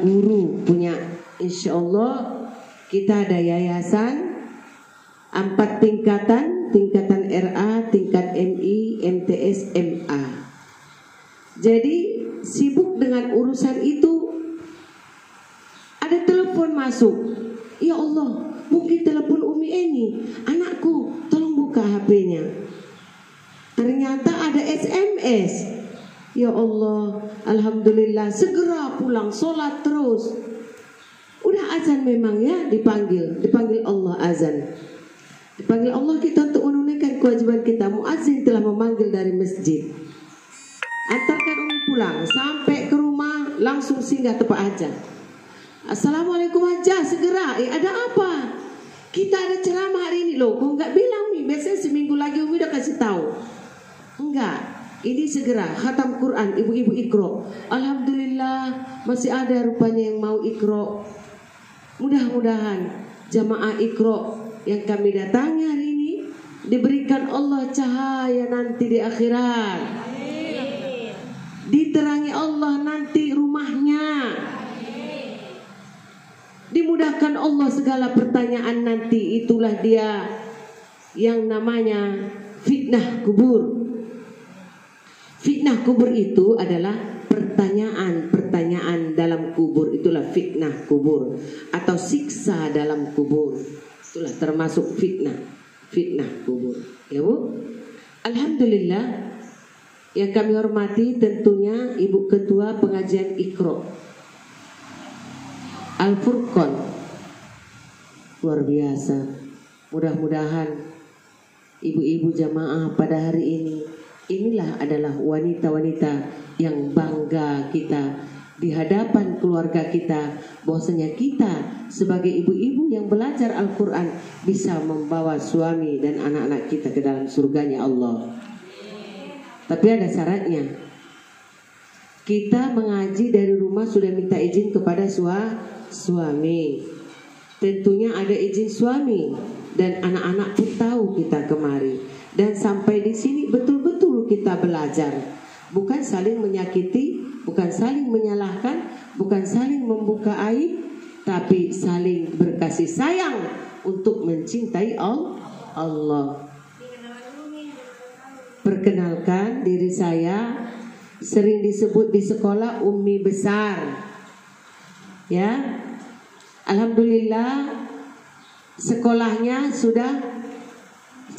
guru punya, insya Allah kita ada yayasan 4 tingkatan, tingkatan RA, tingkat MI, MTS, MA. Jadi sibuk dengan urusan itu. Ada telepon masuk, ya Allah, mungkin telepon Umi Eni, anakku, tolong buka HP-nya. Ternyata ada SMS. Ya Allah, alhamdulillah, segera pulang, sholat terus. Udah azan memang ya, dipanggil Allah azan. Dipanggil Allah kita untuk menunaikan kewajiban kita. Muazzin telah memanggil dari masjid. Antarkan Umi pulang, sampai ke rumah langsung singgah tempat azan. Assalamualaikum Hajah, segera. Ada apa? Kita ada ceramah hari ini loh. Kok nggak bilang nih? Biasanya seminggu lagi Umi udah kasih tahu. Enggak. Ini segera khatam Quran, ibu-ibu ikro. Alhamdulillah masih ada rupanya yang mau ikro. Mudah-mudahan jamaah ikro yang kami datangi hari ini diberikan Allah cahaya nanti di akhirat. Diterangi Allah nanti rumahnya. Dimudahkan Allah segala pertanyaan nanti. Itulah dia yang namanya fitnah kubur. Fitnah kubur itu adalah pertanyaan dalam kubur. Itulah fitnah kubur atau siksa dalam kubur. Itulah termasuk fitnah kubur. Ya Bu, alhamdulillah yang kami hormati tentunya Ibu Ketua Pengajian Iqra Al-Furqan, luar biasa. Mudah-mudahan ibu-ibu jamaah pada hari ini, inilah adalah wanita-wanita yang bangga kita di hadapan keluarga kita, bahwasanya kita sebagai ibu-ibu yang belajar Al-Quran bisa membawa suami dan anak-anak kita ke dalam surganya Allah. Tapi ada syaratnya. Kita mengaji dari rumah sudah minta izin kepada suami. Tentunya ada izin suami dan anak-anak pun tahu kita kemari. Dan sampai di sini betul-betul kita belajar. Bukan saling menyakiti, bukan saling menyalahkan, bukan saling membuka aib, tapi saling berkasih sayang untuk mencintai Allah. Perkenalkan diri saya, sering disebut di sekolah Umi Besar. Ya, alhamdulillah sekolahnya sudah,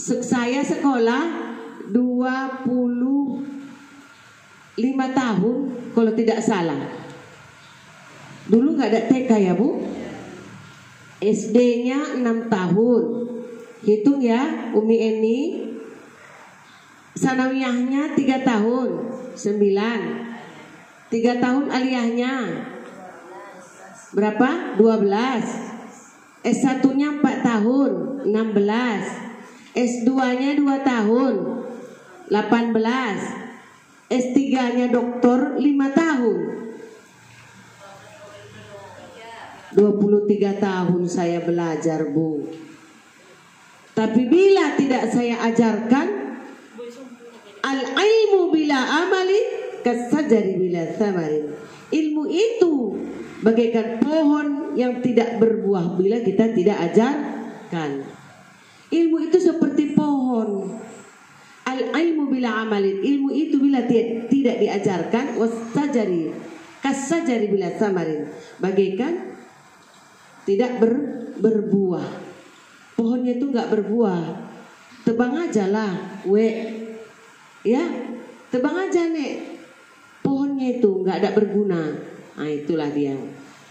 saya sekolah 25 tahun kalau tidak salah. Dulu nggak ada TK ya Bu, SD-nya 6 tahun. Hitung ya Umi Eni. Sanawiyahnya 3 tahun 9. 3 tahun aliyahnya berapa? 12. S1-nya 4 tahun 16. S2-nya 2 tahun 18. S3-nya doktor 5 tahun. 23 tahun saya belajar Bu. Tapi bila tidak saya ajarkan, al-ilmu bila amali kasajari bila thamarin. Ilmu itu bagaikan pohon yang tidak berbuah bila kita tidak ajarkan. Ilmu itu seperti pohon. Al-ilmu bila amalin. Ilmu itu bila tidak diajarkan, wasajari kasajari bila thamarin. Bagaikan tidak berbuah. Pohonnya itu nggak berbuah. Tebang aja lah, ya, tebang aja nek. Pohonnya itu nggak ada berguna. Nah itulah dia.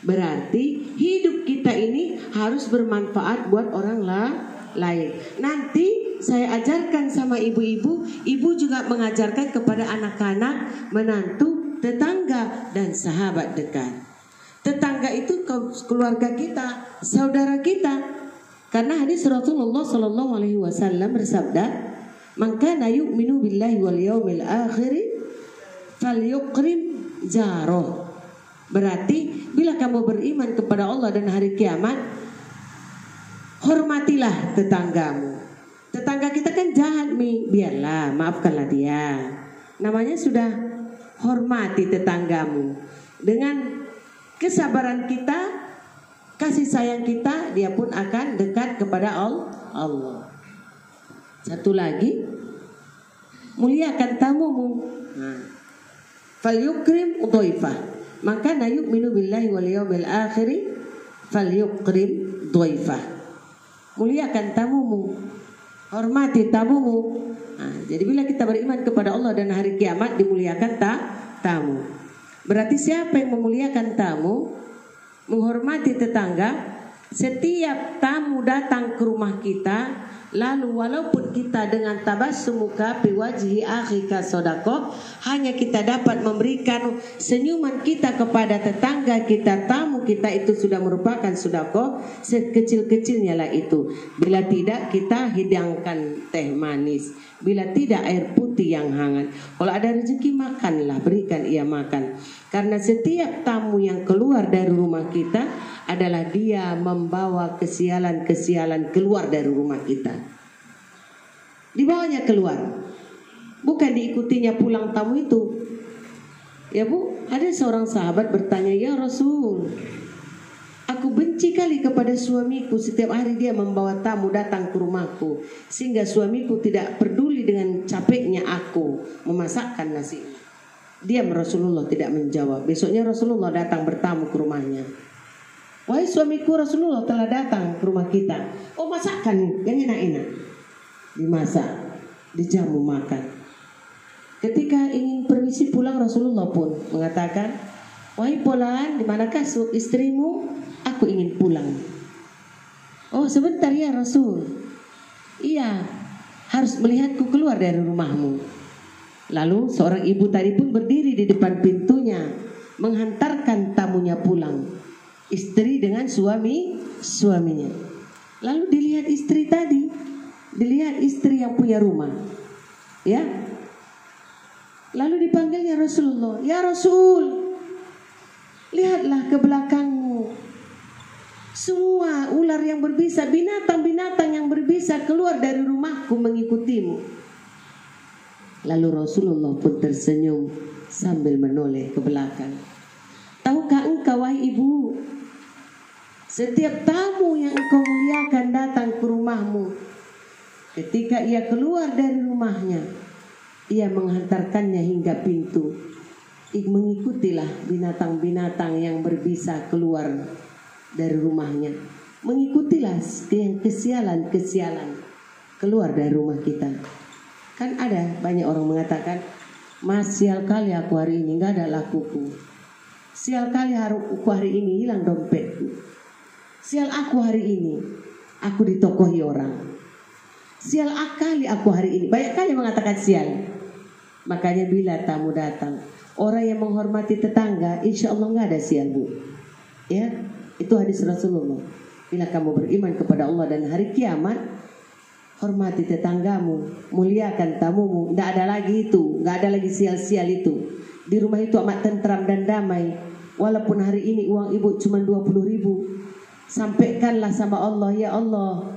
Berarti hidup kita ini harus bermanfaat buat orang lain. Nanti saya ajarkan sama ibu-ibu, ibu juga mengajarkan kepada anak-anak, menantu, tetangga, dan sahabat dekat. Tetangga itu keluarga kita, saudara kita. Karena hadis Rasulullah Sallallahu Alaihi Wasallam bersabda, "Man kana yu'minu billahi wal yawmil akhir falyukrim jaroh." Berarti bila kamu beriman kepada Allah dan hari kiamat, hormatilah tetanggamu. Tetangga kita kan jahat Mi, biarlah, maafkanlah dia. Namanya sudah hormati tetanggamu. Dengan kesabaran kita, kasih sayang kita, dia pun akan dekat kepada Allah. Satu lagi, muliakan tamumu. Falyukrim dhaifah. Maka yu'minu billahi wal yawmil akhir falyukrim dhaifah. Muliakan tamumu, hormati tamumu. Jadi bila kita beriman kepada Allah dan hari kiamat, dimuliakan tamu. Berarti siapa yang memuliakan tamu, menghormati tetangga, setiap tamu datang ke rumah kita, lalu walaupun kita dengan tabassum muka fi wajhi akhika sedekah, hanya kita dapat memberikan senyuman kita kepada tetangga kita, tamu kita, itu sudah merupakan sedekah sekecil-kecilnya lah itu. Bila tidak, kita hidangkan teh manis, bila tidak air putih yang hangat. Kalau ada rezeki, makanlah, berikan ia makan. Karena setiap tamu yang keluar dari rumah kita adalah dia membawa kesialan-kesialan keluar dari rumah kita. Dibawanya keluar, bukan diikutinya pulang tamu itu. Ya Bu, ada seorang sahabat bertanya, "Ya Rasul, aku benci kali kepada suamiku, setiap hari dia membawa tamu datang ke rumahku, sehingga suamiku tidak peduli dengan capeknya aku memasakkan nasi." Diam Rasulullah, tidak menjawab. Besoknya Rasulullah datang bertamu ke rumahnya. "Wahai suamiku, Rasulullah telah datang ke rumah kita. Oh, masakan yang enak-enak." Dimasak, dijamu makan. Ketika ingin permisi pulang, Rasulullah pun mengatakan, "Wahai Fulan, di manakah istrimu? Aku ingin pulang." "Oh, sebentar ya Rasul." "Iya, harus melihatku keluar dari rumahmu." Lalu seorang ibu tadi pun berdiri di depan pintunya, menghantarkan tamunya pulang. Istri dengan suaminya. Lalu dilihat istri tadi, dilihat istri yang punya rumah, ya. Lalu dipanggilnya Rasulullah, "Ya Rasul, lihatlah ke belakangmu. Semua ular yang berbisa, binatang-binatang yang berbisa keluar dari rumahku mengikutimu." Lalu Rasulullah pun tersenyum sambil menoleh ke belakang. "Tahukah engkau wahai ibu, setiap tamu yang engkau muliakan datang ke rumahmu, ketika ia keluar dari rumahnya, ia menghantarkannya hingga pintu. Mengikutilah binatang-binatang yang berbisa keluar dari rumahnya. Mengikutilah yang kesialan-kesialan keluar dari rumah kita." Kan ada banyak orang mengatakan, "Mas, sial kali aku hari ini gak ada lakuku. Sial kali aku hari ini hilang dompetku. Sial aku hari ini aku ditokohi orang. Sial kali aku hari ini." Banyak kali mengatakan sial. Makanya bila tamu datang, orang yang menghormati tetangga, insya Allah gak ada sial Bu. Ya, itu hadis Rasulullah. Bila kamu beriman kepada Allah dan hari kiamat, hormati tetanggamu, muliakan tamumu. Tidak ada lagi itu, nggak ada lagi sial-sial itu. Di rumah itu amat tentram dan damai. Walaupun hari ini uang ibu cuma 20.000, sampaikanlah sama Allah, "Ya Allah,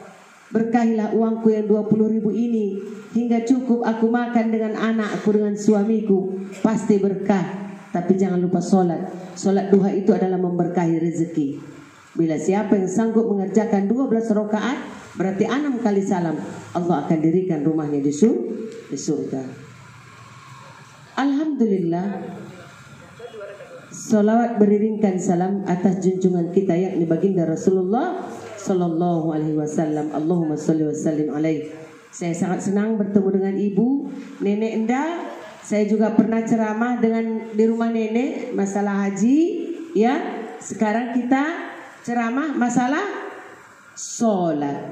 berkahilah uangku yang 20.000 ini hingga cukup aku makan dengan anakku, dengan suamiku. Pasti berkah. Tapi jangan lupa sholat. Sholat duha itu adalah memberkahi rezeki. Bila siapa yang sanggup mengerjakan 12 rakaat, berarti 6 kali salam, Allah akan dirikan rumahnya di surga." Alhamdulillah, salawat beriringkan salam atas junjungan kita yakni baginda Rasulullah Sallallahu Alaihi Wasallam. Allahumma salli wa sallim alaihi. Saya sangat senang bertemu dengan ibu, nenek Enda. Saya juga pernah ceramah di rumah nenek masalah haji. Ya, sekarang kita ceramah masalah sholat.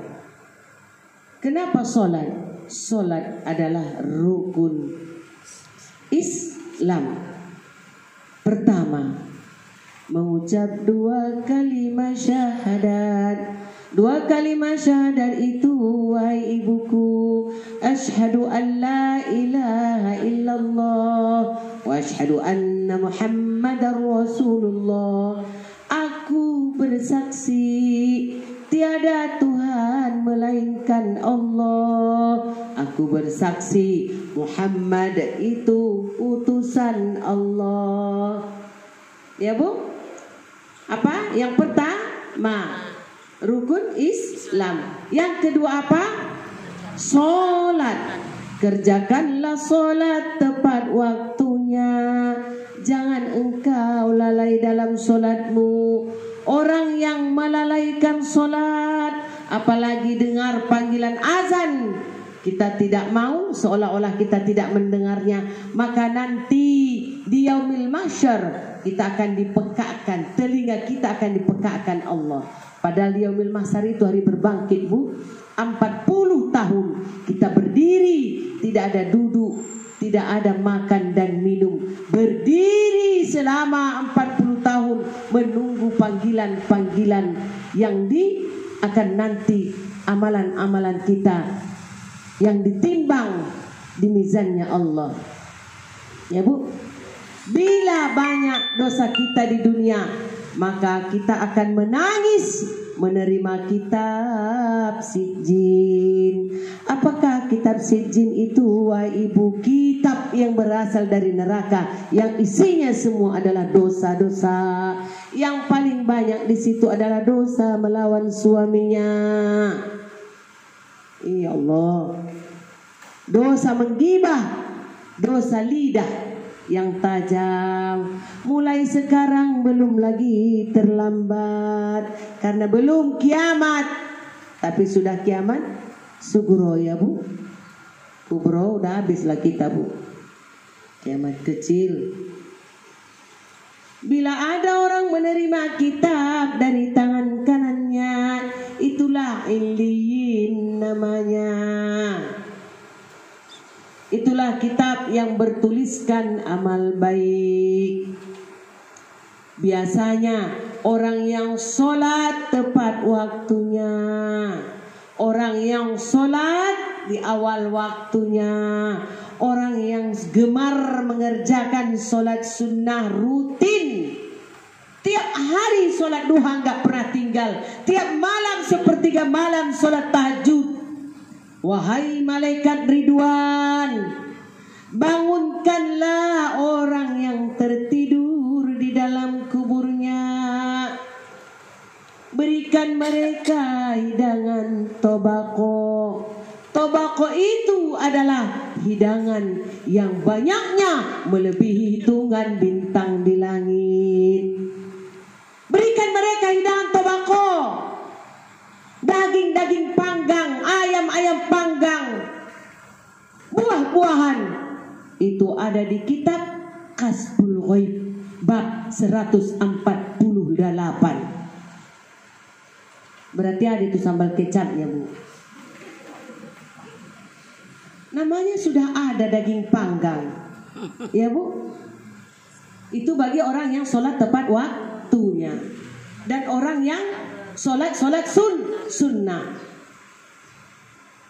Kenapa sholat? Sholat adalah rukun Islam. Pertama, mengucap 2 kalimat syahadat. 2 kalimat syahadat itu, wahai ibuku, asyhadu an la ilaha illallah wa asyhadu anna Muhammadar Rasulullah. Aku bersaksi tiada Tuhan melainkan Allah. Aku bersaksi Muhammad itu utusan Allah. Ya Bu? Apa? Yang pertama rukun Islam. Yang kedua apa? Sholat. Kerjakanlah sholat tepat waktunya. Jangan engkau lalai dalam sholatmu. Orang yang melalaikan sholat, apalagi dengar panggilan azan, kita tidak mau, seolah-olah kita tidak mendengarnya, maka nanti di yaumil mahsyar kita akan dipekakkan, telinga kita akan dipekakkan Allah. Padahal di yaumil mahsyar itu hari berbangkit, Bu. 40 tahun kita berdiri, tidak ada duduk, tidak ada makan dan minum. Berdiri selama 40 tahun menunggu panggilan-panggilan yang akan nanti amalan-amalan kita yang ditimbang di mizannya Allah. Ya, Bu. Bila banyak dosa kita di dunia, maka kita akan menangis menerima kitab sijjin. Apakah kitab sijjin itu, wahai ibu? Kitab yang berasal dari neraka, yang isinya semua adalah dosa-dosa. Yang paling banyak di situ adalah dosa melawan suaminya. Ya Allah. Dosa menggibah, dosa lidah yang tajam. Mulai sekarang belum lagi terlambat, karena belum kiamat, tapi sudah kiamat sugro, ya Bu. Kubro udah habislah kita, Bu. Kiamat kecil. Bila ada orang menerima kitab dari tangan kanannya, itulah illiyin namanya. Itulah kitab yang bertuliskan amal baik. Biasanya orang yang sholat tepat waktunya, orang yang sholat di awal waktunya, orang yang gemar mengerjakan sholat sunnah rutin, tiap hari sholat duha nggak pernah tinggal, tiap malam sepertiga malam sholat tahajud. Wahai malaikat Ridwan, bangunkanlah orang yang tertidur di dalam kuburnya. Berikan mereka hidangan tobako. Tobako itu adalah hidangan yang banyaknya melebihi hitungan bintang di langit. Berikan mereka hidangan tobako, daging-daging panggang, ayam-ayam panggang, buah-buahan. Itu ada di kitab Kasbul Ghaib bab 148. Berarti ada itu sambal kecapnya, Bu. Namanya sudah ada daging panggang, ya Bu. Itu bagi orang yang sholat tepat waktunya, dan orang yang sholat sunnah.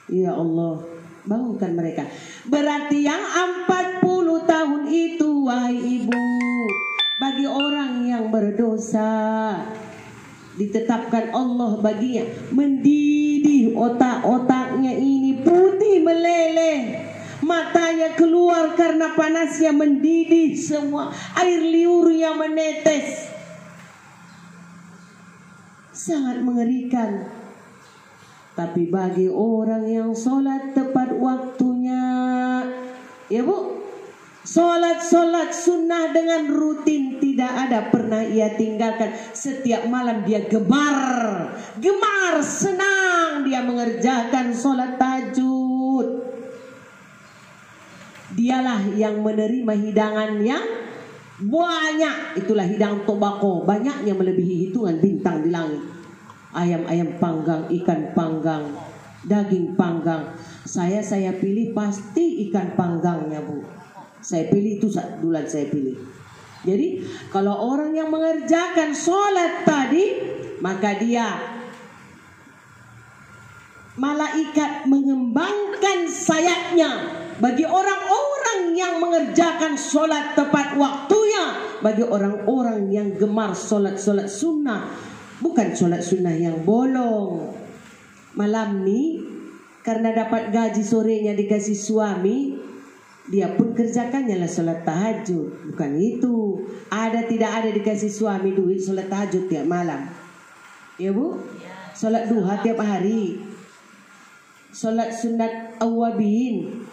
Ya Allah, bangunkan mereka. Berarti yang 40 tahun itu, wahai ibu, bagi orang yang berdosa, ditetapkan Allah baginya mendidih otak-otaknya ini putih meleleh, matanya keluar karena panasnya mendidih semua, air liurnya menetes. Sangat mengerikan. Tapi bagi orang yang sholat tepat waktunya, ya Bu, sholat sunnah dengan rutin, tidak ada pernah ia tinggalkan. Setiap malam dia gemar senang dia mengerjakan sholat tahajud. Dialah yang menerima hidangan yang banyak. Itulah hidangan tobako, banyaknya melebihi hitungan bintang di langit. Ayam-ayam panggang, ikan panggang, daging panggang. Saya pilih pasti ikan panggangnya, Bu. Saya pilih itu duluan, saya pilih. Jadi kalau orang yang mengerjakan sholat tadi, maka dia, malaikat mengembangkan sayapnya bagi orang-orang yang mengerjakan sholat tepat waktunya, bagi orang-orang yang gemar sholat sunnah. Bukan sholat sunnah yang bolong. Malam nih, karena dapat gaji sorenya dikasih suami, dia pun kerjakannya lah sholat tahajud. Bukan itu. Ada tidak ada dikasih suami duit sholat tahajud tiap malam. Ya Bu? Sholat duha tiap hari. Sholat sunat awabin.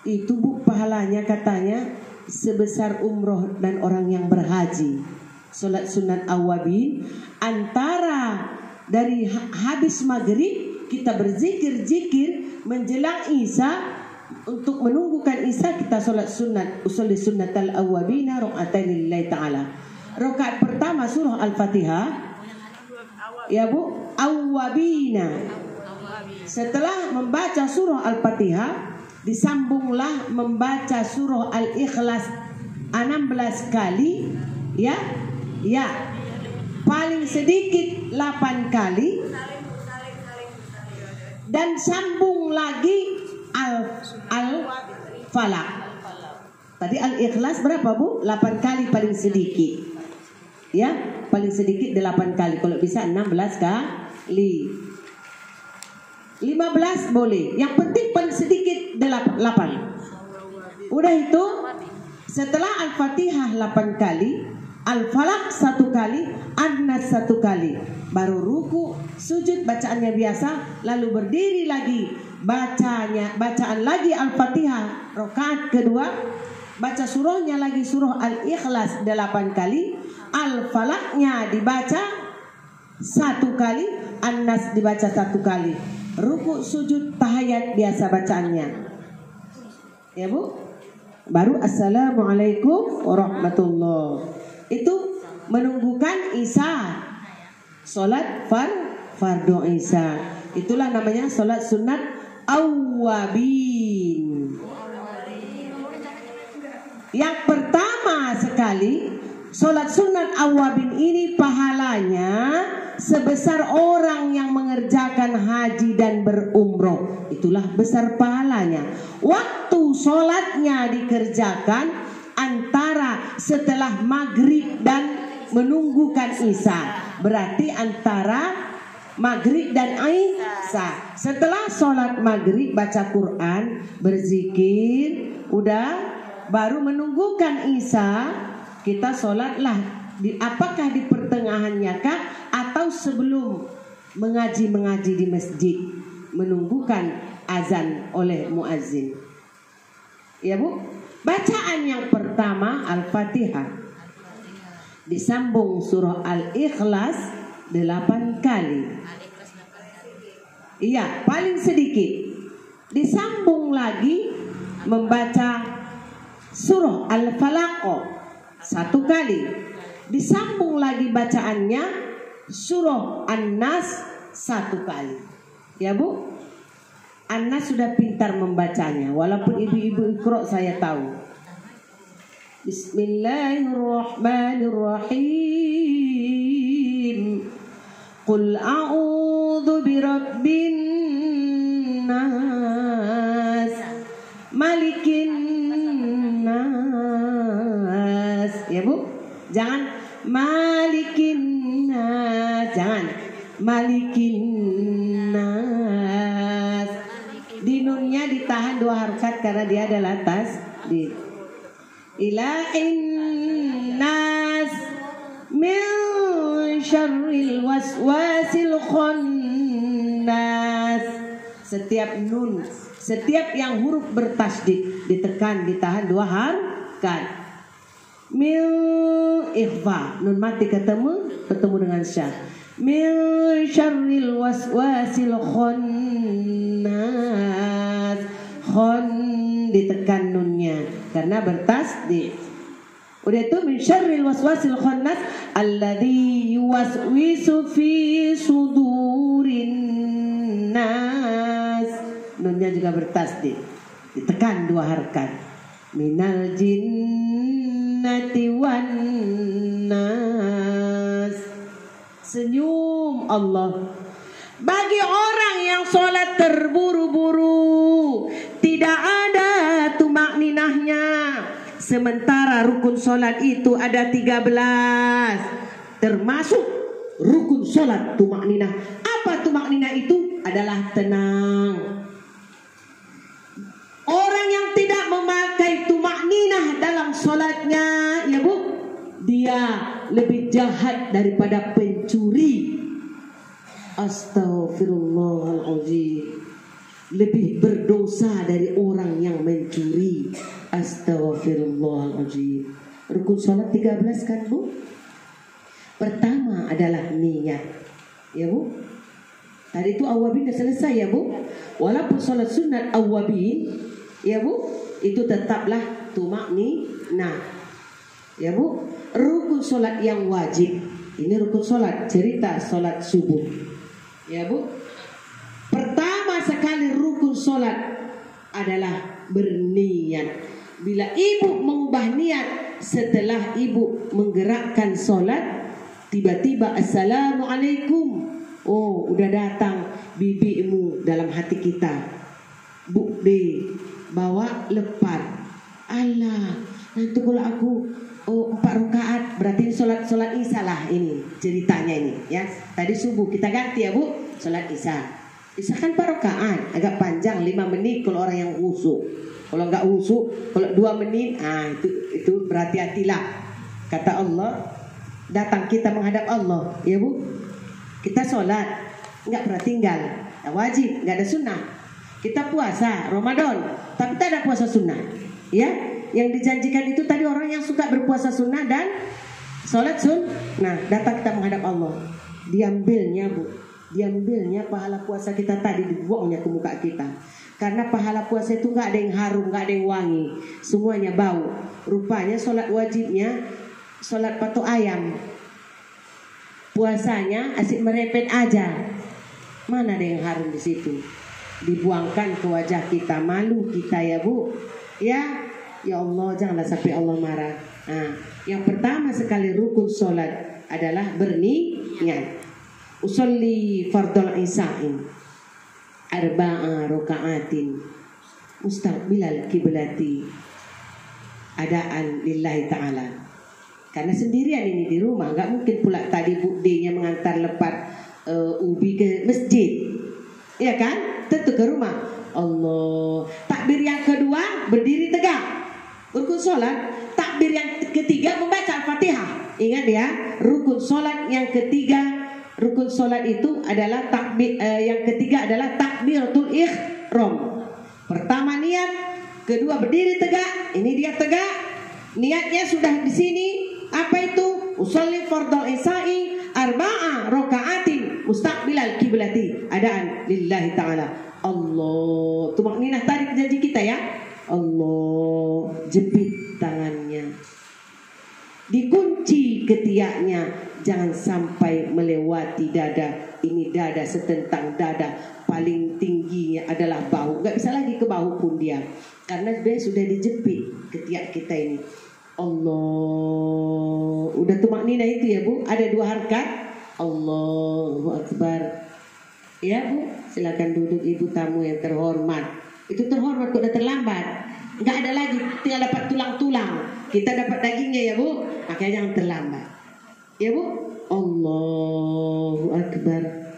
Itu Bu pahalanya katanya sebesar umroh dan orang yang berhaji. Sholat sunat awabin antara dari habis maghrib kita berzikir-zikir menjelang isya. Untuk menunggukan isya kita sholat sunat. Usolli sunnatal awwabina raka'atain lillahi ta'ala. Rakaat pertama surah Al-Fatihah. Ya Bu, awwabina. Setelah membaca surah Al-Fatihah, disambunglah membaca surah Al-Ikhlas 16 kali. Ya. Ya. Paling sedikit 8 kali. Dan sambung lagi Al-Falaq. Tadi Al-Ikhlas berapa Bu? 8 kali paling sedikit. Ya, paling sedikit 8 kali. Kalau bisa 16 kali. 15 boleh. Yang penting paling sedikit 8. Udah itu, setelah Al-Fatihah 8 kali, Al-Falaq 1 kali, An-Nas 1 kali. Baru ruku, sujud bacaannya biasa, lalu berdiri lagi. Bacaan lagi Al-Fatihah rakaat kedua, baca surahnya lagi surah Al-Ikhlas 8 kali, Al-Falaqnya dibaca 1 kali, An-Nas dibaca 1 kali. Ruku sujud tahiyat biasa bacaannya. Ya Bu? Baru Assalamualaikum warahmatullahi. Itu menunggukan isya. Salat fardu isya. Itulah namanya salat sunat awwabin. Yang pertama sekali, sholat sunat awwabin ini pahalanya sebesar orang yang mengerjakan haji dan berumroh. Itulah besar pahalanya. Waktu sholatnya dikerjakan antara setelah maghrib dan menunggukan isya. Berarti antara maghrib dan isya. Setelah sholat maghrib baca Quran, berzikir, udah, baru menunggukan isya kita sholatlah. Apakah di pertengahannya kah atau sebelum mengaji di masjid menunggukan azan oleh muazzin? Ya Bu. Bacaan yang pertama Al-Fatihah, disambung surah Al-Ikhlas 8 kali. Iya, paling sedikit. Disambung lagi membaca surah Al-Falaq 1 kali. Disambung lagi bacaannya surah An-Nas 1 kali. Ya Bu? An-Nas sudah pintar membacanya, walaupun ibu-ibu Iqra saya tahu. Bismillahirrahmanirrahim. Qul a'udzu birabbin nas, malikin nas. Ya Bu, jangan malikin nas, jangan malikin nas. Di nunnya ditahan 2 harakat karena dia adalah tasdid. Ilahin nas min syarril waswasil khannas. Setiap nun, setiap yang huruf bertasdid ditekan, ditahan 2 harakat. Min ikhfa, nun mati ketemu dengan syah. Min syarril waswasil khannas. Khon ditekan nunnya karena bertasdid. Udah itu min syarril waswasil khannas alladzi yuwaswisu fi sudurin nas. Nunnya juga bertasdid, ditekan 2 harakat. Minal jinnati wan nas. Senyum Allah bagi orang yang sholat terburu-buru, tidak ada tumakninahnya. Sementara rukun sholat itu ada 13, termasuk rukun sholat tumakninah. Apa tumakninah itu? Adalah tenang. Orang yang tidak sholatnya, ya Bu, dia lebih jahat daripada pencuri. Astaghfirullahaladzim. Lebih berdosa dari orang yang mencuri. Astaghfirullahaladzim. Rukun sholat 13 kan Bu? Pertama adalah niat, ya Bu. Tadi itu awabin sudah selesai ya Bu. Walaupun sholat sunat awabin, ya Bu, itu tetaplah tumakninah, ya Bu. Rukun sholat yang wajib, ini rukun sholat, cerita sholat subuh, ya Bu. Pertama sekali rukun sholat adalah berniat. Bila ibu mengubah niat setelah ibu menggerakkan sholat, tiba-tiba assalamualaikum, oh udah datang bibimu dalam hati kita. Bu D bawa lepat. Allah, nanti kalau aku 4 rakaat berarti sholat isya lah, ini ceritanya ini ya. Tadi subuh kita ganti ya Bu, sholat isya. Isya kan 4 rakaat, agak panjang 5 menit kalau orang yang khusyuk. Kalau nggak khusyuk, kalau 2 menit, itu berhati-hatilah. Kata Allah, datang kita menghadap Allah, ya Bu. Kita sholat, nggak pernah tinggal, wajib, nggak ada sunnah. Kita puasa Ramadan, tapi tak ada puasa sunnah. Ya, yang dijanjikan itu tadi orang yang suka berpuasa sunnah dan sholat sunnah. Datang kita menghadap Allah, diambilnya Bu, diambilnya pahala puasa kita tadi, dibuangnya ke muka kita. Karena pahala puasa itu nggak ada yang harum, nggak ada yang wangi, semuanya bau. Rupanya sholat wajibnya sholat patok ayam, puasanya asik merepet aja. Mana ada yang harum di situ? Dibuangkan ke wajah kita, malu kita ya Bu. Ya Allah, janganlah sampai Allah marah. Yang pertama sekali rukun sholat adalah berniat. Usolli fardul isa'in 4 rakaatin mustaqbilal kiblati adaan lillahi ta'ala. Karena sendirian ini di rumah, nggak mungkin pula tadi Bu D-nya mengantar lepat ubi ke masjid, ya kan? Tentu ke rumah. Allah. Takbir yang kedua berdiri tegak, rukun sholat. Takbir yang ketiga membaca Al-Fatihah. Ingat ya, rukun sholat yang ketiga, rukun sholat itu adalah takbir. Yang ketiga adalah takbiratul ihram. Pertama niat, kedua berdiri tegak. Ini dia tegak. Niatnya sudah di sini. Apa itu? Usolli fardal isya'i 4 rakaatin mustaqbilal kiblati adaan lillahi ta'ala. Allah. Tumakninah tadi janji kita ya. Allah. Jepit tangannya, dikunci ketiaknya, jangan sampai melewati dada. Ini dada setentang dada, paling tingginya adalah bahu. Gak bisa lagi ke bahu pun dia, karena dia sudah dijepit ketiak kita ini. Allah. Udah tumakninah itu ya Bu. Ada 2 harkat. Allahu Akbar. Ya Bu, silakan duduk ibu tamu yang terhormat. Itu terhormat kok udah terlambat. Nggak ada lagi, tinggal dapat tulang-tulang. Kita dapat dagingnya ya Bu. Makanya jangan terlambat. Ya Bu. Allahu Akbar.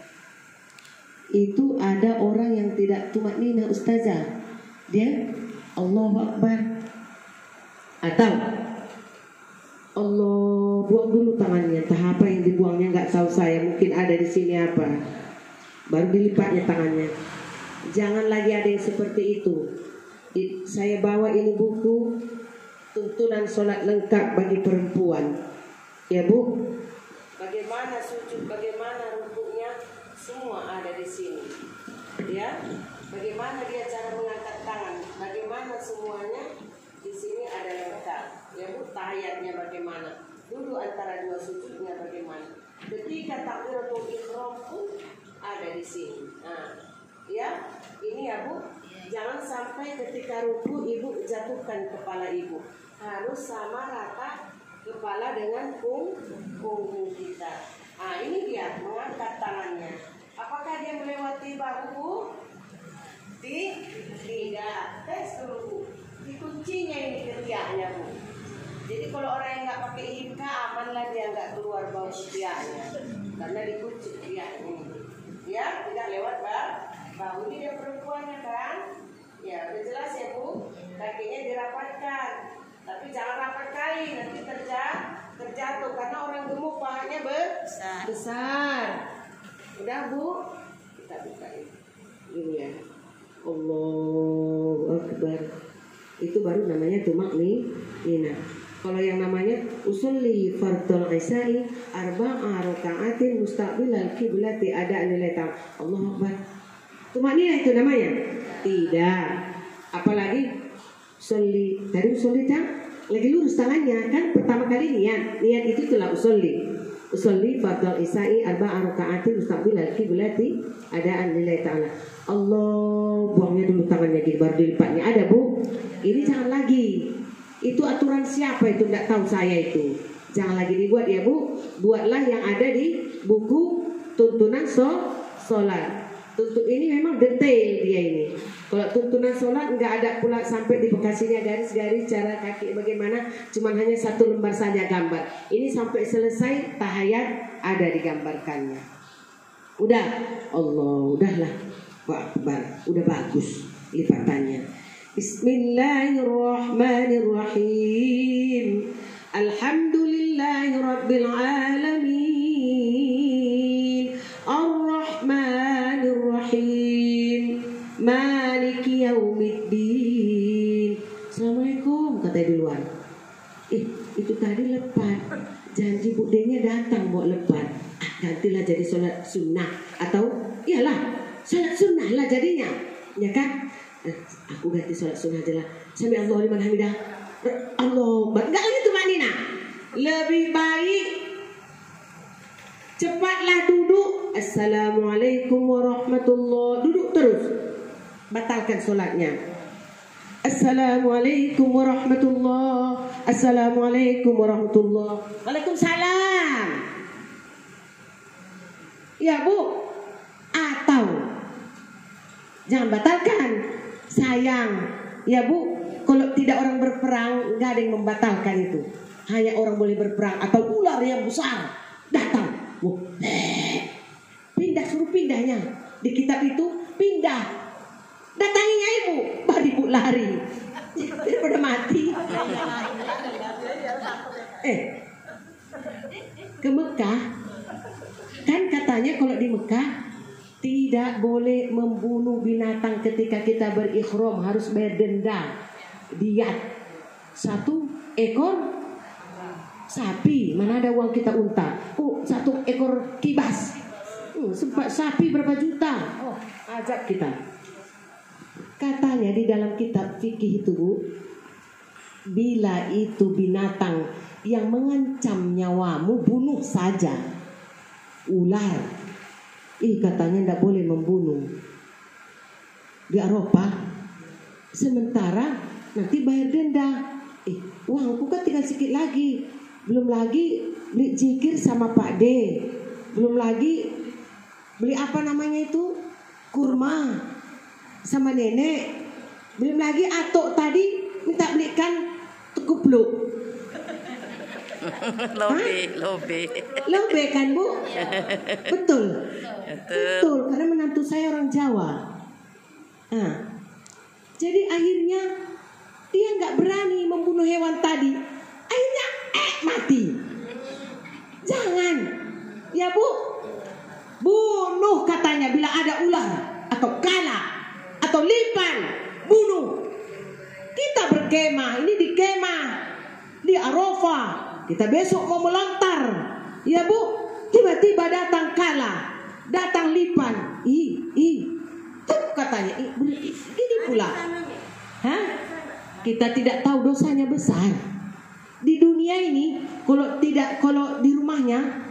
Itu ada orang yang tidak tumakninah ustazah. Dia Allahu Akbar. Atau Allah, buang dulu tangannya. Entah apa yang dibuangnya nggak tahu saya. Mungkin ada di sini apa. Baru dilipatnya tangannya. Jangan lagi ada yang seperti itu. Saya bawa ini buku tuntunan sholat lengkap bagi perempuan. Ya Bu. Bagaimana sujud, bagaimana rukuknya, semua ada di sini. Ya. Bagaimana dia cara mengangkat tangan, bagaimana semuanya di sini ada lengkap. Ya Bu, tahiyatnya bagaimana, dulu antara 2 sujudnya bagaimana, ketika takbiratul ihram pun ada di sini. Nah, ya, ini ya Bu, jangan sampai ketika ruku ibu jatuhkan kepala ibu, harus sama rata kepala dengan punggung kita. Nah, ini dia mengangkat tangannya. Apakah dia melewati bahu? Tidak. Tes dulu. Dikuncinya ini ketiaknya Bu. Jadi kalau orang yang nggak pakai hika, amanlah dia nggak keluar bau ketiaknya, karena dikunci ketiaknya. Ya, tidak lewat bahu. Ini dia perempuannya kan? Ya, udah jelas ya Bu. Kakinya dirapatkan, Tapi jangan rapat kali, nanti terjatuh karena orang gemuk pahanya besar. Udah Bu, kita bukain dulu ya. Allahu Akbar. Itu baru namanya tumakninah. Kalau yang namanya usolli fardhul isya'i arba'a raka'atin mustaqbilal qiblati ada nilai tam. Allahu Akbar. Tumakninah itu namanya? Tidak. Apalagi tadi usolli lagi lurus tangannya kan pertama kali niat itu telah usolli fardhul isya'i arba'a raka'atin mustaqbilal qiblati ada nilai ta'ala. Allah, buangnya dulu tangannya gitu baru dilipatnya. Ada Bu? Ini jangan lagi. Itu aturan siapa itu enggak tahu saya itu. Jangan lagi dibuat ya Bu. Buatlah yang ada di buku tuntunan sholat. Tuntun ini memang detail dia ini. Kalau tuntunan sholat enggak ada pula sampai di bekasinya garis-garis cara kaki bagaimana. Cuman hanya satu lembar saja gambar. Ini sampai selesai tahiyat ada digambarkannya. Udah, Allah, udahlah. Pak Akbar, udah bagus lipatannya. Bismillahirrahmanirrahim. Alhamdulillahirabbil alamin. Ar-Rahmanirrahim. Maliki yaumiddin. Assalamualaikum katanya di luar. Itu tadi lepat. Janji budenya datang buat lepat. Gantilah jadi sholat sunnah atau iyalah sholat sunnah lah jadinya, ya kan? Aku ganti sholat sunnah aja lah. Sami Allahu liman hamidah. Allah, enggak gitu Manina. Lebih baik cepatlah duduk. Assalamualaikum warahmatullahi. Duduk terus. Batalkan sholatnya. Assalamualaikum warahmatullahi. Assalamualaikum warahmatullahi. Waalaikumsalam. Ya Bu. Atau jangan batalkan. Sayang ya Bu. Kalau tidak orang berperang nggak ada yang membatalkan itu. Hanya orang boleh berperang atau ular yang besar datang. Pindah, suruh pindahnya. Di kitab itu pindah. Datanginya Ibu, baru Ibu lari. Daripada mati. Ke Mekah kan katanya kalau di Mekah tidak boleh membunuh binatang ketika kita berikhram, harus bayar denda diat 1 ekor sapi. Mana ada uang kita unta. 1 ekor kibas. Sempat sapi berapa juta. Ajab kita. Katanya di dalam kitab fikih itu Bu, bila itu binatang yang mengancam nyawamu, bunuh saja. Ular, katanya tidak boleh membunuh di Eropa. Sementara nanti bayar denda. Uangku kan tinggal sedikit lagi. Belum lagi beli zikir sama Pak D. Belum lagi beli apa namanya itu, kurma sama nenek. Belum lagi atok tadi minta belikan kupluk. Lobe kan Bu? Betul. Karena menantu saya orang Jawa. Jadi akhirnya dia nggak berani membunuh hewan tadi. Akhirnya mati. Jangan, ya Bu. Bunuh katanya bila ada ular atau kala atau lipan, bunuh. Kita berkemah, ini di kemah di Arafah. Kita besok mau melontar, ya Bu. Tiba-tiba datang kala, datang lipan. Tuh katanya, ini pula. Kita tidak tahu dosanya besar. Di dunia ini, kalau di rumahnya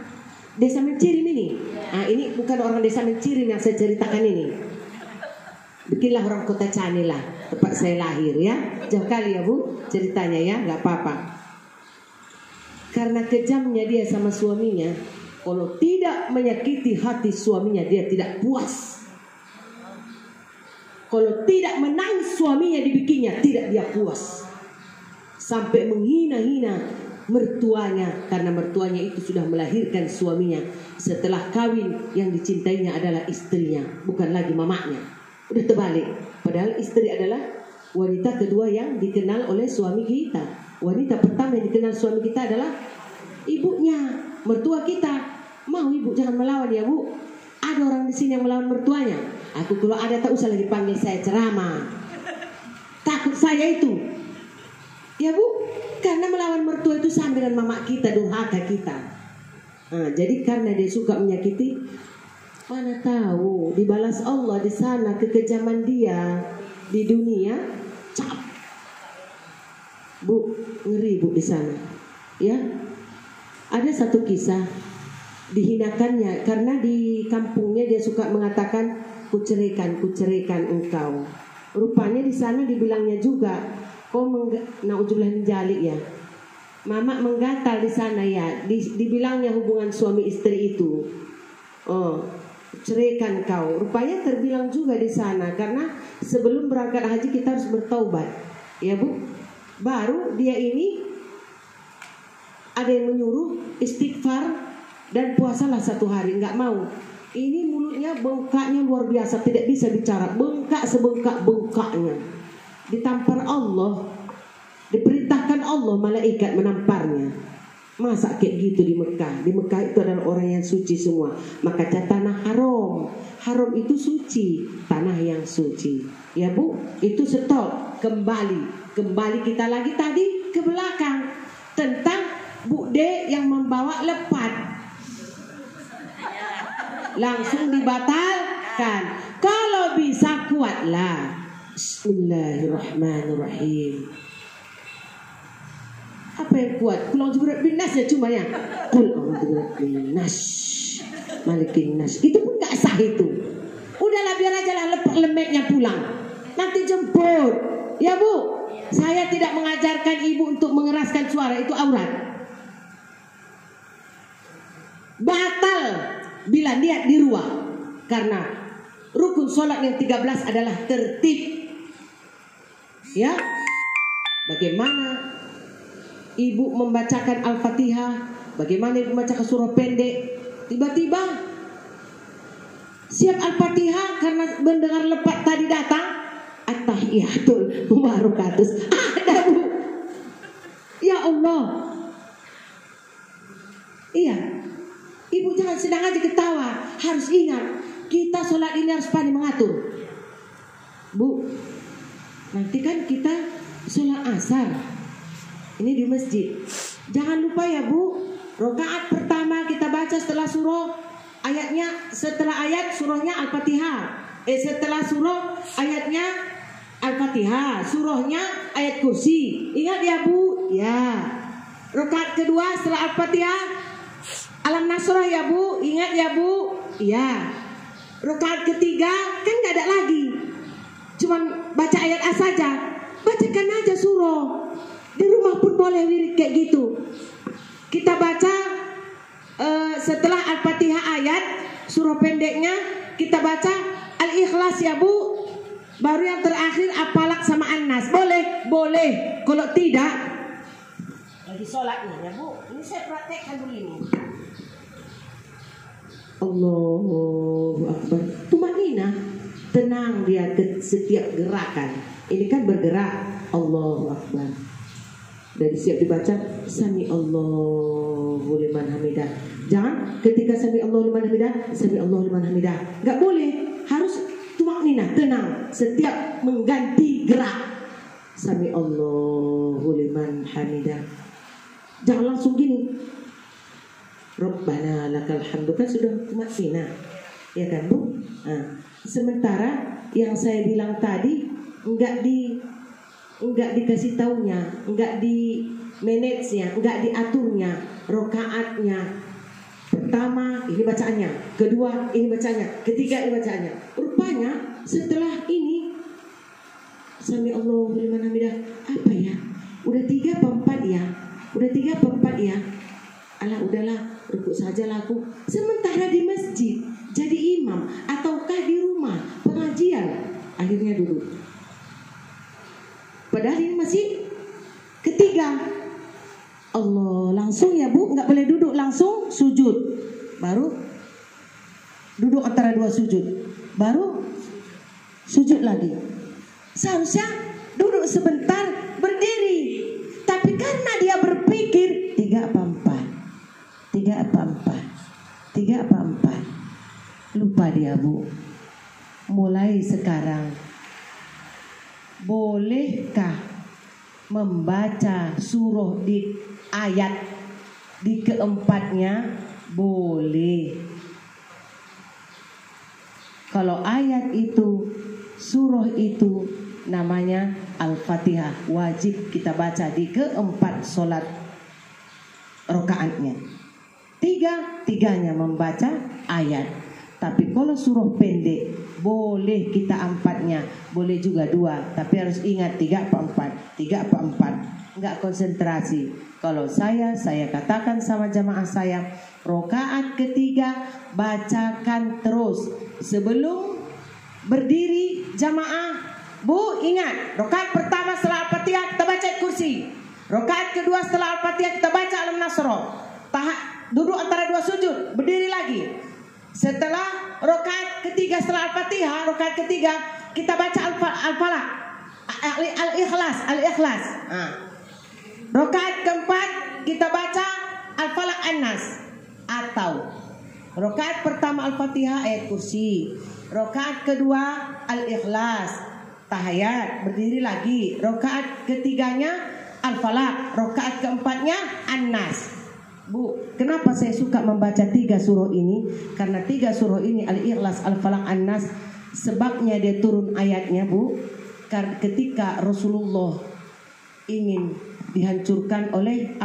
desa Mencirim ini. Ini bukan orang desa Mencirim yang saya ceritakan ini. Bikinlah orang kota Canilah, tempat saya lahir ya. Jauh kali ya Bu ceritanya ya, nggak apa-apa. Karena kejamnya dia sama suaminya, kalau tidak menyakiti hati suaminya dia tidak puas. Kalau tidak menangis suaminya dibikinnya, tidak dia puas. Sampai menghina-hina mertuanya, karena mertuanya itu sudah melahirkan suaminya. Setelah kawin yang dicintainya adalah istrinya, bukan lagi mamanya. Udah terbalik. Padahal istri adalah wanita kedua yang dikenal oleh suami kita. Wanita pertama yang dikenal suami kita adalah ibunya, mertua kita. Mau ibu jangan melawan ya bu. Ada orang di sini yang melawan mertuanya. Aku kalau ada tak usah lagi panggil saya ceramah. Takut saya itu. Ya bu, karena melawan mertua itu sama dengan mama kita, durhaka kita. Nah, jadi karena dia suka menyakiti, mana tahu dibalas Allah di sana kekejaman dia di dunia. Cap. Bu, ngeri bu di sana. Ya, ada satu kisah dihinakannya karena di kampungnya dia suka mengatakan kuceraikan engkau. Rupanya di sana dibilangnya juga, naudzubillah min dzalik ya. Mama menggatal di sana ya, dibilangnya hubungan suami istri itu. Oh, ceraikan kau. Rupanya terbilang juga di sana karena sebelum berangkat haji kita harus bertaubat. Ya bu, baru dia ini ada yang menyuruh istighfar dan puasalah 1 hari, nggak mau. Ini mulutnya bengkaknya luar biasa, tidak bisa bicara, bengkak sebengkak-bengkaknya. Ditampar Allah, diperintahkan Allah malaikat menamparnya. Masa kayak gitu di Mekah? Di Mekah itu adalah orang yang suci semua. Maka tanah haram, haram itu suci, tanah yang suci. Ya bu, itu stop, kembali kita lagi tadi ke belakang tentang Bude yang membawa lepat. Langsung dibatalkan. Kalau bisa kuatlah. Bismillahirrahmanirrahim. Apa yang kuat? Kul a'udzu birabbin nas ya cuma ya. Kul a'udzu birabbin nas, malikin nas. Itu pun enggak sah itu. Udahlah biar aja lah lemeknya pulang. Nanti jemput. Ya bu, saya tidak mengajarkan ibu untuk mengeraskan suara, itu aurat. Batal bila niat di ruang. Karena rukun sholat yang 13 adalah tertib. Ya, bagaimana ibu membacakan Al-Fatihah, bagaimana ibu membacakan surah pendek, tiba-tiba siap Al-Fatihah karena mendengar lepat tadi datang At-tahiyatul mubarakatus. Ada bu. Ya Allah. Iya. Ibu jangan sedang aja ketawa. Harus ingat, kita sholat ini harus pandai mengatur. Bu, nanti kan kita sholat asar. Ini di masjid. Jangan lupa ya bu, rakaat pertama kita baca setelah surah ayatnya, setelah ayat surahnya Al-Fatihah. Setelah surah ayatnya Al-Fatihah, surahnya ayat kursi. Ingat ya bu? Ya. Rakaat kedua setelah Al-Fatihah Alam Nasrah ya bu, ingat ya bu? Iya. Rakaat ketiga kan nggak ada lagi, cuman baca ayat A saja. Bacakan aja surah. Di rumah pun boleh wirid kayak gitu. Kita baca setelah Al-Fatihah ayat surah pendeknya kita baca Al-Ikhlas ya bu. Baru yang terakhir Apalak sama An-Nas. Boleh. Kalau tidak lagi sholatnya ya bu. Ini saya praktekkan dulu ini. Allahu Akbar. Tumanina, tenang dia ke setiap gerakan. Ini kan bergerak. Allahu Akbar. Dan siap dibaca Sami Allahu liman hamidah. Jangan ketika Sami Allahu liman hamidah, Sami Allahu liman hamidah. Enggak boleh. Harus tumanina, tenang setiap mengganti gerak. Sami Allahu liman hamidah. Jangan langsung gini. Rabbana lakal hamdu, kan sudah tumanina. Ya kan bu? Nah, sementara yang saya bilang tadi enggak dikasih taunya, enggak di manage-nya, enggak diaturnya. Rakaatnya pertama ini bacaannya, kedua ini bacaannya, ketiga ini bacaannya. Rupanya setelah ini Sami Allahu liman hamidah, apa ya? Udah 3 apa 4 ya? Udah 3 apa 4 ya? Alah udahlah, rukuk saja lah aku. Sementara di masjid jadi imam ataukah di rumah pengajian, akhirnya duduk. Padahal ini masih ketiga. Allah, langsung ya bu, nggak boleh duduk, langsung sujud. Baru duduk antara 2 sujud, baru sujud lagi. Seharusnya duduk sebentar, berdiri. Tapi karena 3 apa 4? Lupa dia, Bu. Mulai sekarang, bolehkah membaca surah di ayat di keempatnya? Boleh. Kalau ayat itu, surah itu namanya Al-Fatihah, wajib kita baca di keempat solat rokaatnya. Tiganya membaca ayat. Tapi kalau surah pendek, boleh kita 4-nya, boleh juga 2. Tapi harus ingat 3 apa 4, 3 apa 4. Enggak konsentrasi. Kalau saya katakan sama jamaah saya, rokaat ketiga bacakan terus. Sebelum berdiri jamaah, Bu, ingat, rokaat pertama setelah Al-Fatihah kita baca kursi. Rokaat kedua setelah Al-Fatihah kita baca Al-Nasr. Duduk antara 2 sujud, berdiri lagi. Setelah rokaat ketiga setelah Al-Fatihah, rokaat ketiga kita baca Al-Falaq, Al-Ikhlas. Rokaat keempat kita baca Al-Falaq An-Nas. Atau rokaat pertama Al-Fatihah ayat kursi, rokaat kedua Al-Ikhlas, tahiyat, berdiri lagi. Rokaat ketiganya Al-Falaq, rokaat keempatnya An-Nas. Bu, kenapa saya suka membaca 3 surah ini? Karena 3 surah ini, Al-Ikhlas, Al-Falaq, An-Nas, sebabnya dia turun ayatnya, Bu, karena ketika Rasulullah ingin dihancurkan oleh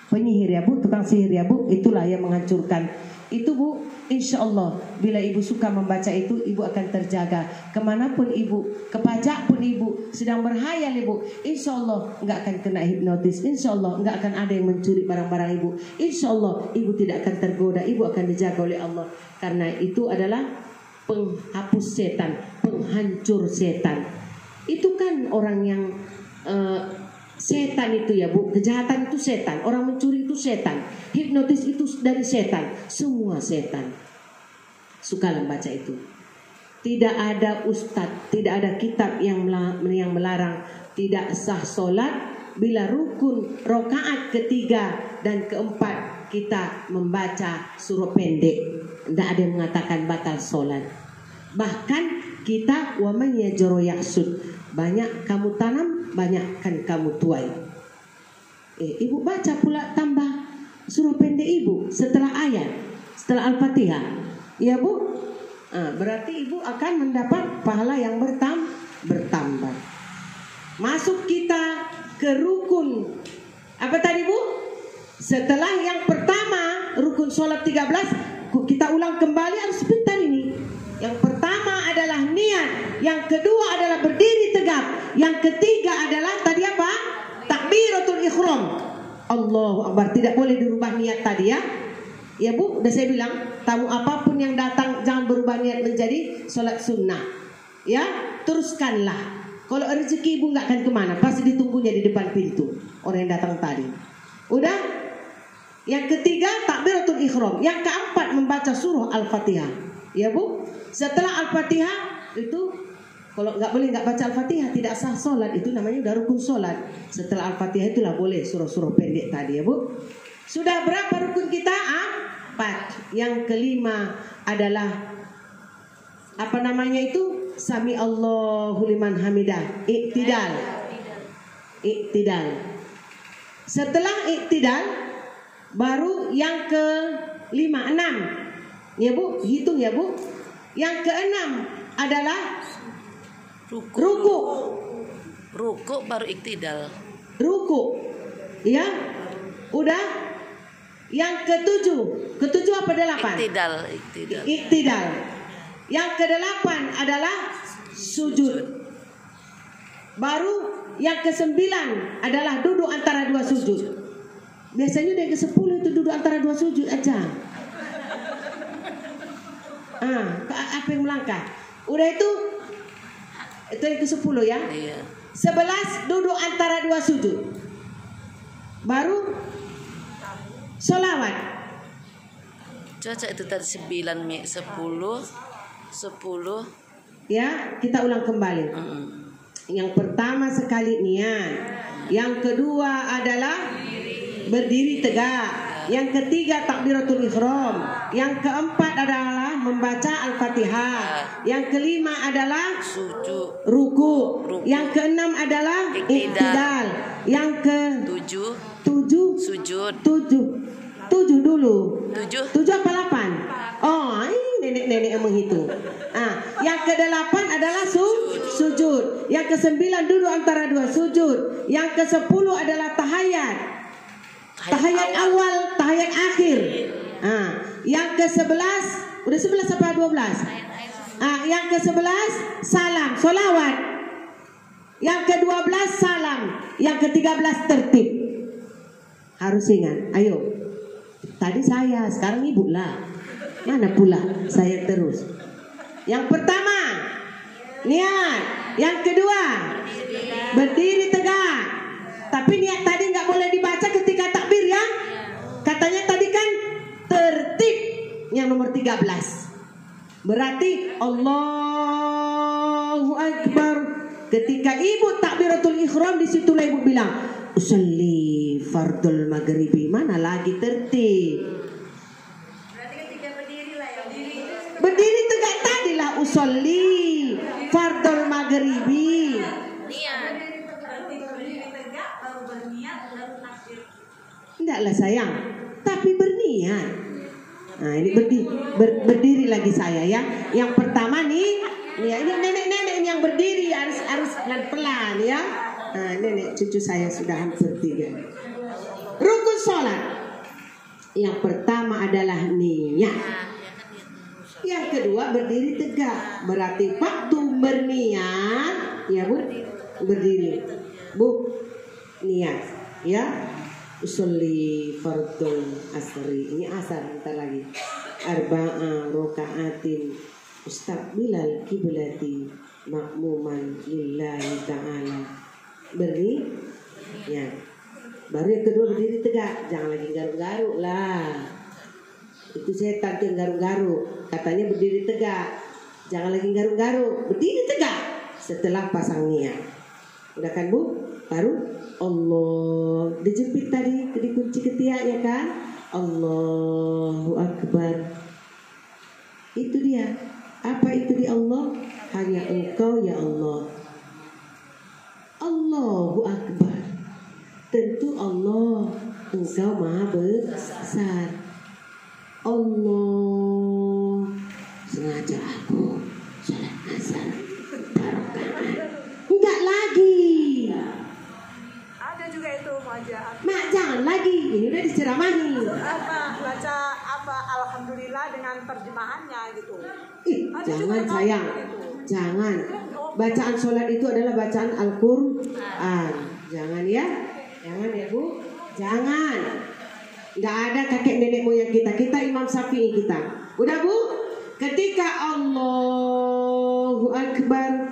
penyihir ya, Bu, tukang sihir ya, Bu, itulah yang menghancurkan. Itu, Bu, insya Allah bila ibu suka membaca itu, ibu akan terjaga. Kemanapun ibu, ke pajak pun ibu sedang berhayal ibu, insya Allah nggak akan kena hipnotis. Insya Allah nggak akan ada yang mencuri barang-barang ibu. Insya Allah ibu tidak akan tergoda. Ibu akan dijaga oleh Allah. Karena itu adalah penghapus setan, penghancur setan. Itu kan orang yang setan itu ya, Bu. Kejahatan itu setan, orang mencuri itu setan, hipnotis itu dari setan, semua setan. Suka membaca itu. Tidak ada ustadz, tidak ada kitab yang melarang. Tidak sah solat bila rukun rokaat ketiga dan keempat kita membaca surah pendek. Tidak ada yang mengatakan batal solat. Bahkan kita wa man yajru yaksud, banyak kamu tanam, banyak kan kamu tuai. Ibu baca pula tambah surah pendek ibu setelah ayat, setelah Al-Fatihah, ya, Bu. Berarti ibu akan mendapat pahala yang bertambah. Masuk kita ke rukun apa tadi, Bu? Setelah yang pertama rukun sholat 13, kita ulang kembali, harus sebentar ini. Yang pertama adalah niat, yang kedua adalah berdiri tegap, yang ketiga adalah tadi apa? Takbiratul ihram. Allahu Akbar. Tidak boleh dirubah niat tadi ya. Ya, Bu, udah saya bilang, tamu apapun yang datang jangan berubah niat menjadi sholat sunnah. Ya, teruskanlah. Kalau rezeki ibu nggak akan kemana, pasti ditunggunya di depan pintu orang yang datang tadi. Udah? Yang ketiga takbiratul ihram. Yang keempat membaca surah Al-Fatihah. Ya, Bu. Setelah Al-Fatihah itu, kalau nggak baca Al-Fatihah tidak sah sholat. Itu namanya udah rukun sholat. Setelah Al-Fatihah itulah boleh surah-surah pendek tadi ya, Bu. Sudah berapa rukun kita? 4. Yang kelima adalah apa namanya itu? Sami Allahu liman hamidah. Iktidal. Setelah iktidal baru yang kelima, 6. Ya, Bu, hitung ya, Bu. Yang keenam adalah ruku. Ruku baru iktidal. Ruku. Ya. Udah. Yang ketujuh apa 8? Iktidal. Yang ke-8 adalah sujud. Baru yang ke-9 adalah duduk antara 2 sujud. Biasanya yang ke-10 itu duduk antara 2 sujud aja. Apa yang melangkah? Udah itu yang ke-10 ya. Iya. 11 duduk antara 2 sujud. Baru sholawat. Caca itu tadi 9, 10. Ya, kita ulang kembali. Yang pertama sekali niat. Yang kedua adalah berdiri tegak. Yang ketiga takbiratul ihram. Yang keempat adalah membaca Al-Fatihah. Yang kelima adalah Sujud. ruku. Yang keenam adalah iktidal. Yang ke tujuh Sujud. tujuh dulu. 7. 7 apa 8? Oh, ini nenek-nenek yang menghitung. Yang ke-8 adalah sujud. Yang ke-9 duduk antara dua sujud. Yang ke-10 adalah tahiyat. Tahiyat awal, tahiyat akhir. Yang ke-11 udah 11 apa 12? Yang ke-11 salam, solawat. Yang ke-12 salam. Yang ke-13 tertib. Harus ingat. Ayo. Tadi saya, sekarang ibu lah. Mana pula saya terus. Yang pertama niat. Yang kedua berdiri tegak. Tapi niat tadi nggak boleh dibaca ketika takbir ya. Katanya tadi kan tertib yang nomor 13. Berarti Allahu Akbar. Ketika ibu takbiratul ihram, disitulah ibu bilang usolli fardul maghribi. Mana lagi tertib. Berdiri tegak tadilah usolli fardul maghribi. Tidaklah sayang, tapi berniat. Ini berdiri lagi saya ya. Yang pertama nih, ini nenek-nenek yang berdiri harus pelan-pelan ya. Nenek cucu saya sudah hampir 3. Rukun sholat. Yang pertama adalah niat. Yang kedua berdiri tegak. Berarti waktu berniat, ya Bu, berdiri. Bu, niat, ya. Usolli fardul asri. Ini asar bentar lagi. Arba'a rokaatin mustaqbilal kiblati makmuman lillahi ta'ala. Ya. Baru yang kedua berdiri tegak. Jangan lagi garuk-garuk lah. Itu setan tuh garuk-garuk. Katanya berdiri tegak. Jangan lagi garuk-garuk. Berdiri tegak setelah pasang niat. Udah kan Bu? Baru Allah. Dijepit tadi, dikunci ketiak ya kan? Allahu Akbar. Itu dia. Apa itu di Allah? Hanya Engkau ya Allah. Allahu Akbar. Tentu Allah, Engkau Maha Besar. Allah. Sengaja aku salat asar barakaat. Enggak lagi. Ada juga itu muajaat. Mak jangan lagi. Ini udah diceramahi. Baca alhamdulillah dengan terjemahannya gitu. Jangan sayang. Jangan. Bacaan sholat itu adalah bacaan Al-Quran. Jangan ya. Jangan ya Bu. Jangan. Nggak ada kakek nenek moyang kita. Kita Imam Syafi'i kita. Udah Bu? Ketika Allahu Akbar,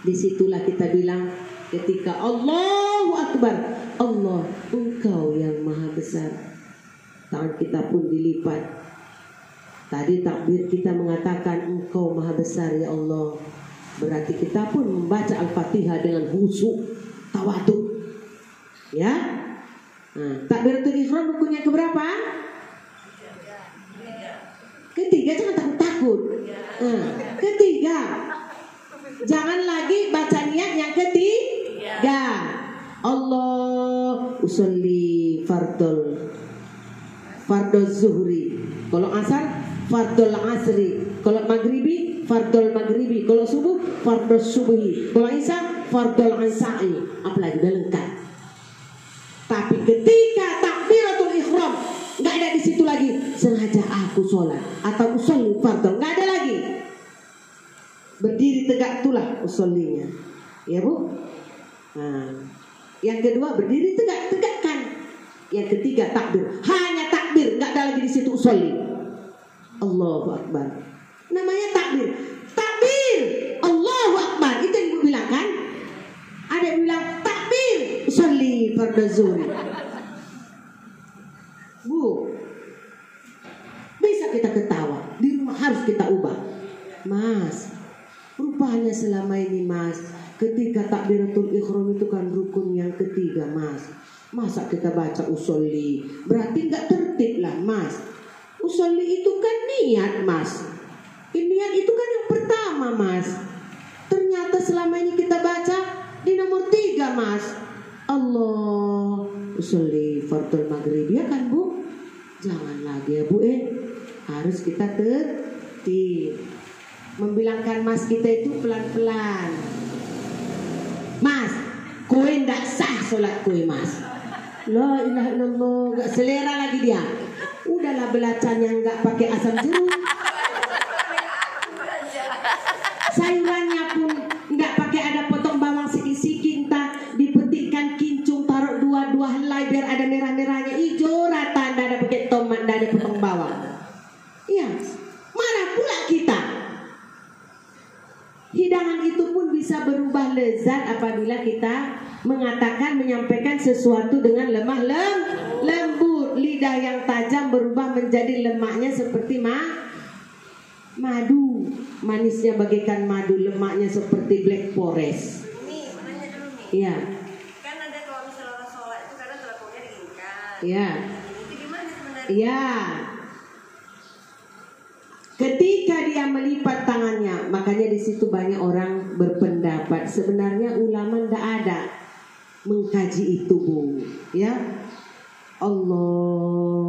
disitulah kita bilang, ketika Allahu Akbar, Allah, Engkau yang Maha Besar. Tangan kita pun dilipat. Tadi takbir kita mengatakan Engkau Maha Besar ya Allah. Berarti kita pun membaca Al-Fatihah dengan khusyuk, tawadhu. Ya. Takbiratul ihram rukunnya keberapa? Ketiga, jangan takut-takut. Ketiga. Jangan lagi baca niat yang ketiga. Allah usolli fardul zuhri. Kalau asar fardul asri. Kalau maghribi fardul maghribi. Kalau subuh fardul subuhi. Kalau isya fardul isya'i. Apalagi udah lengkap. Tapi ketika takbiratul ihram, nggak ada di situ lagi sengaja aku sholat atau usolli fardul, nggak ada lagi. Berdiri tegak itulah usollinya, ya Bu. Yang kedua berdiri tegak, tegakkan. Yang ketiga takbir, hanya takbir, nggak ada lagi di situ usolli. Allahu Akbar. Namanya takbir. Takbir, Allahu Akbar. Itu yang Ibu bilang kan? Ada yang bilang takbir, usolli fardhu zuhri. Bu, bisa kita ketawa, di rumah harus kita ubah. Mas, rupanya selama ini Mas, ketika takbiratul ihram itu kan rukun yang ketiga Mas. Masa kita baca usolli? Berarti nggak tertib lah mas. Usolli itu kan niat mas. Niat itu kan yang pertama mas. Ternyata selama ini kita baca di nomor 3 mas. Allah usolli fardul maghrib, ya kan bu? Jangan lagi ya bu harus kita tertib. Membilangkan mas kita itu pelan-pelan. Mas, kue ndak sah sholat kue mas. La ilaha illallah, gak selera lagi dia. Udahlah belacannya nggak pakai asam jeruk. Sayurannya pun nggak pakai ada potong bawang sikit-sikit, entah dipetikkan kincung taruh dua helai biar ada merah-merahnya, hijau rata, ndak ada pakai tomat, ndak ada potong bawang. Iya, marah pula kita. Hidangan itu pun bisa berubah lezat apabila kita mengatakan, menyampaikan sesuatu dengan lemah lembut. Lidah yang tajam berubah menjadi lemaknya seperti madu. Manisnya bagaikan madu, lemaknya seperti black forest. Nih, nanya dulu nih. Iya. Kan ada kalau misalnya orang sholat itu kadang teleponnya diinginkan. Iya. Itu gimana sebenarnya? Iya. Ketika dia melipat tangannya, makanya di situ banyak orang berpendapat sebenarnya ulama tidak ada mengkaji itu bu, ya. Allahu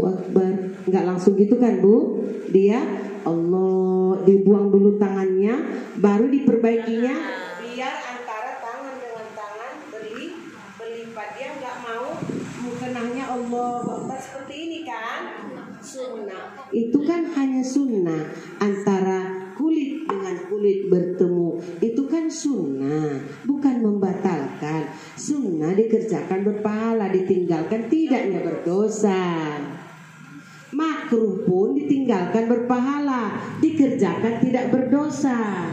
Akbar, nggak langsung gitu kan bu? Dia Allah, dibuang dulu tangannya, baru diperbaikinya, biar antara tangan dengan tangan berlipat. Dia nggak mau mukenahnya Allah Akbar seperti ini kan? Sunnah itu kan hanya sunnah, antara kulit dengan kulit bertemu itu kan sunnah, bukan membatalkan. Sunnah dikerjakan berpahala, ditinggalkan tidaknya berdosa. Makruh pun ditinggalkan berpahala, dikerjakan tidak berdosa.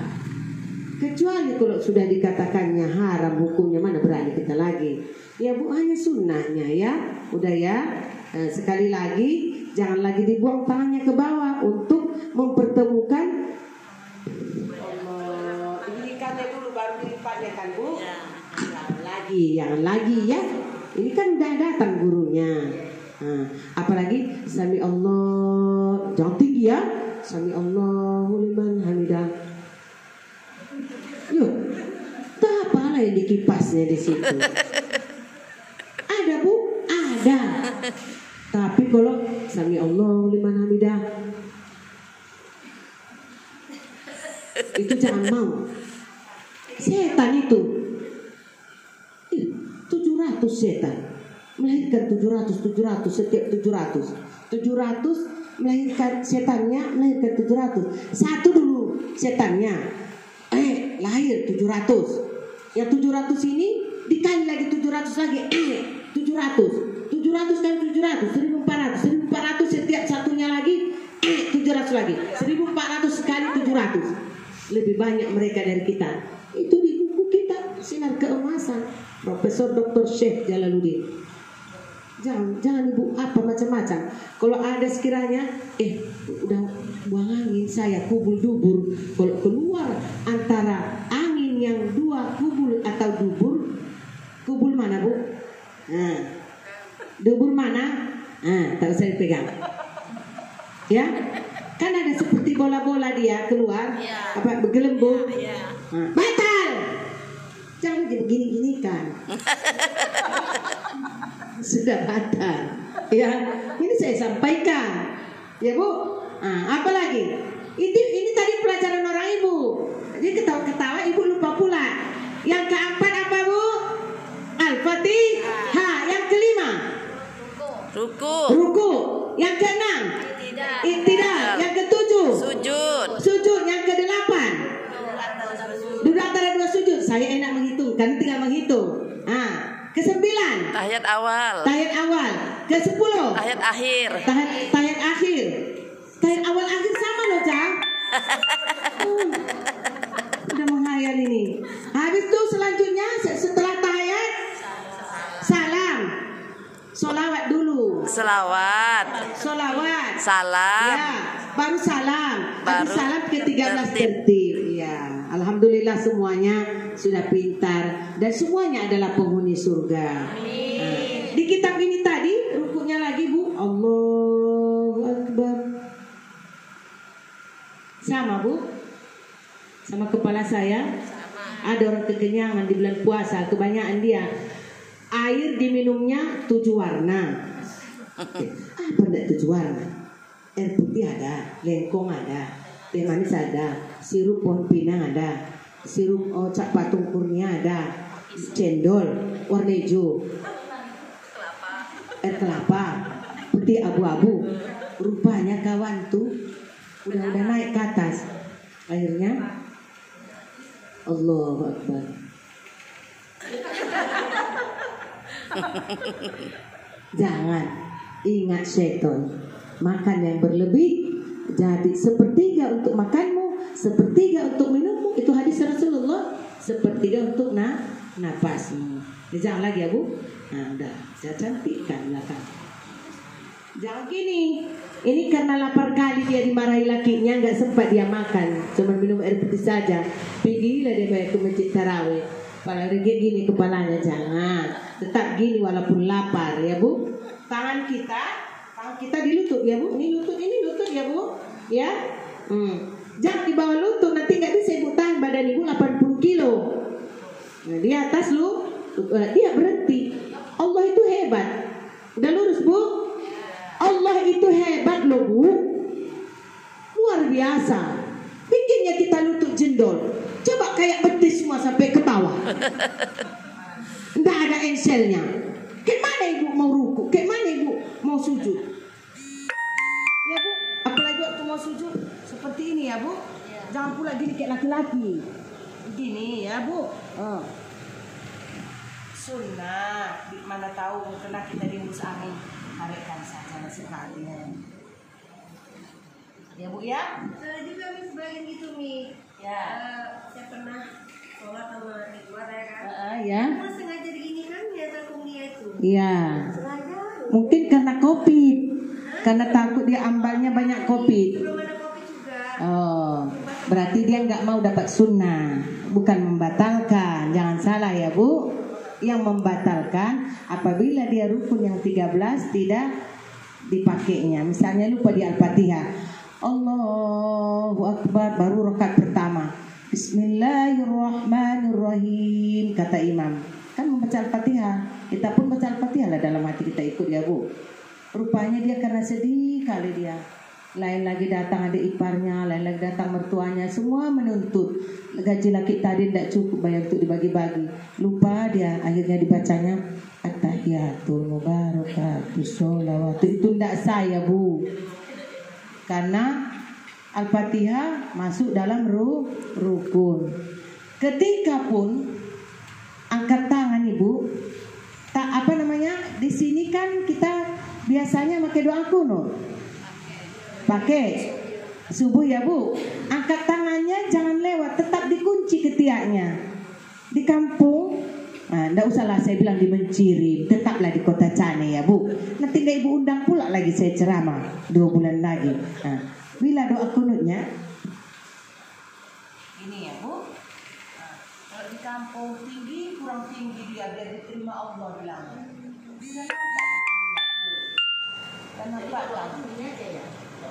Kecuali kalau sudah dikatakannya haram, hukumnya mana berani kita lagi. Ya bu, hanya sunnahnya ya. Udah ya. Nah, sekali lagi, jangan lagi dibuang tangannya ke bawah untuk mempertemukan. Allah, diberikannya dulu baru dilipatnya kan bu. Jangan lagi ya. Ini kan udah datang gurunya. Nah, apalagi sami Allah, jangan tinggi ya. Sami Allahu liman hamidah. Yuk, tak apalah yang dikipasnya di situ. Ada bu, ada. Tapi kalau sami Allahu liman hamidah itu jangan mau. Setan itu 700 setan melahirkan 700 setiap 700 melahirkan setannya, melahirkan 700. Satu dulu setannya lahir 700. Yang 700 ini dikali lagi 700 lagi 700 kali 700 1400 setiap satunya lagi 700 lagi 1400 kali 700. Lebih banyak mereka dari kita. Itu di buku kita Sinar Keemasan Profesor Dr. Syekh Jalaluddin. Jangan ibu apa macam-macam. Kalau ada sekiranya udah buang angin, saya kubul dubur. Kalau keluar antara angin yang dua kubul atau dubur, kubul mana bu? Nah, dubur mana? Tak usah dipegang. Ya, kan ada seperti bola-bola dia keluar, apa bergelembung. Batal. Jangan begini-gini kan. Sudah batal. Ya, ini saya sampaikan. Ya bu. Apa lagi? Ini tadi pelajaran orang ibu. Jadi ketawa-ketawa ibu lupa pula. Yang keempat apa bu? Al-Fatihah. Yang kelima? Ruku. Yang keenam? Iktidal. Yang ketujuh? Sujud. Yang kedelapan? Duduk antara dua sujud. Saya enak menghitung, kan tinggal menghitung. Ke-9 Tahiyat awal. Ke-10 Tahiyat akhir. Tahiyat akhir. Tahiyat awal akhir sama loh Cak. Udah menghayal ini. Habis itu selanjutnya setelah tahiyat salam. Solawat dulu. Selawat. Ya, Salam. baru salam. Habis Baru salam ke-13 tertib. Ya, Alhamdulillah semuanya sudah pintar dan semuanya adalah penghuni surga. Di kitab ini tadi rukunya lagi Bu, Allahu Akbar. Sama Bu, sama kepala saya. Ada orang kekenyangan di bulan puasa, kebanyakan dia air diminumnya 7 warna. Apa enggak 7 warna? Air putih ada, lengkong ada, teh manis ada, sirup pohon pinang ada, sirup cak patung kurnia ada, cendol warna hijau, air kelapa putih abu-abu. Rupanya kawan tuh udah naik ke atas. Akhirnya Allahu Akbar. Jangan ingat syaitan. Makan yang berlebih jadi sepertiga untuk makanmu, sepertiga untuk minummu. Itu hadis Rasulullah. Sepertiga untuk napasmu. Jangan lagi ya Bu. Nah udah, saya cantikkan belakang. Jangan gini. Ini karena lapar kali dia dimarahi lakinya, nggak sempat dia makan, cuma minum air putih saja. Pergilah dia balik ke masjid tarawih. Kalau regek gini kepalanya, jangan. Tetap gini walaupun lapar ya Bu. Tangan kita di lutut ya Bu. Ini lutut ya Bu. Ya. Jangan di bawah lutut, nanti nggak bisa Ibu tahan badan Ibu 80 kilo. Nah, di atas dia berhenti. Allah itu hebat. Udah lurus Bu. Allah itu hebat loh Bu. Luar biasa. Bikinnya kita lutut jendol. Coba kayak betis semua sampai ke bawah. Nggak ada enselnya. Kayak mana Ibu mau ruku? Kayak mana Ibu mau sujud? Ya Bu, apalagi waktu mau sujud seperti ini ya Bu. Jangan pula gini kayak laki-laki. Gini ya Bu. Sunnah. Mana tahu kena kita diembus angin. Tarekkan saja sekali ya Bu ya. Saya juga sebagian gitu Mi. Ya. Saya pernah sholat sama nikmat ya kan. Ya. Cuma sengaja diginikan ya takung dia itu. Iya. Sengaja. Mungkin karena COVID. Karena takut dia ambalnya banyak COVID. Belum ada kopi juga. Oh, berarti dia nggak mau dapat sunnah, bukan membatalkan. Jangan salah ya Bu. Yang membatalkan apabila dia rukun yang 13 tidak dipakainya. Misalnya lupa di Al-Fatihah. Allahu Akbar baru rakaat pertama. Bismillahirrahmanirrahim kata imam. Kan membaca Al-Fatihah. Kita pun baca Al-Fatihah lah dalam hati kita ikut ya Bu. Rupanya dia karena sedih kali dia. Lain lagi datang adik iparnya, lain lagi datang mertuanya, semua menuntut. Gaji laki tadi tidak cukup bayar untuk dibagi-bagi. Lupa dia, akhirnya dibacanya At-tahiyatul mubarakatus sholawatu. Itu tidak saya Bu. Karena Al-Fatihah masuk dalam rukun. Ketika pun angkat tangan Ibu, di sini kan kita biasanya pakai doa kunut. Pakai subuh ya Bu. Angkat tangannya jangan lewat, tetap dikunci ketiaknya. Di kampung, nggak usahlah saya bilang di Menciri, tetaplah di Kota Cane ya Bu. Nanti nggak Ibu undang pula lagi saya ceramah 2 bulan lagi. Bila doa kunutnya ini ya Bu. Kalau di kampung tinggi kurang tinggi dia biar diterima Allah bilang. Bila nampak